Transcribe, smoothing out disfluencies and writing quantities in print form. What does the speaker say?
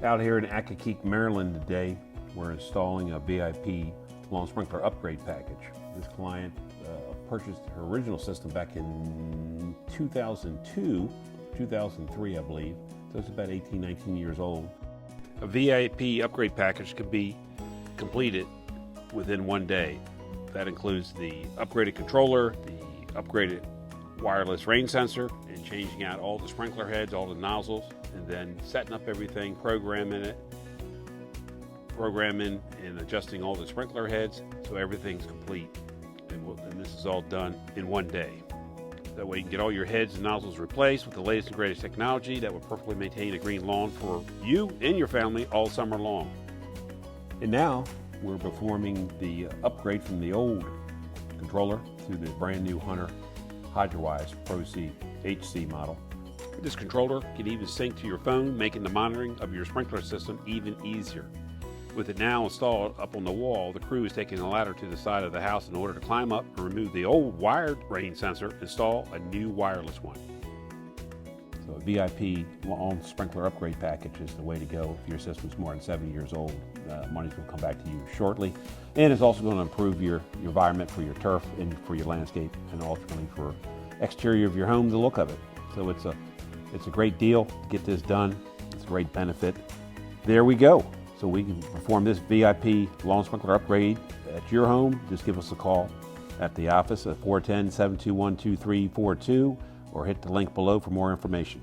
Out here in Accokeek, Maryland today, we're installing a VIP lawn sprinkler upgrade package. This client purchased her original system back in 2002, 2003 I believe, so it's about 18, 19 years old. A VIP upgrade package can be completed within one day. That includes the upgraded controller, the upgraded wireless rain sensor, and changing out all the sprinkler heads, all the nozzles, and then setting up everything, programming and adjusting all the sprinkler heads so everything's complete. And this is all done in one day. That way you can get all your heads and nozzles replaced with the latest and greatest technology that will perfectly maintain a green lawn for you and your family all summer long. And now we're performing the upgrade from the old controller to the brand new Hunter Hydrowise Pro C HC model. This controller can even sync to your phone, making the monitoring of your sprinkler system even easier. With it now installed up on the wall, the crew is taking a ladder to the side of the house in order to climb up and remove the old wired rain sensor, install a new wireless one. So a VIP lawn sprinkler upgrade package is the way to go if your system's more than 7 years old. Money's going to come back to you shortly, and it's also going to improve your environment for your turf and for your landscape, and ultimately for exterior of your home, the look of it. So it's a great deal to get this done. It's a great benefit. There we go. So we can perform this VIP lawn sprinkler upgrade at your home. Just give us a call at the office at 410-721-2342 or hit the link below for more information.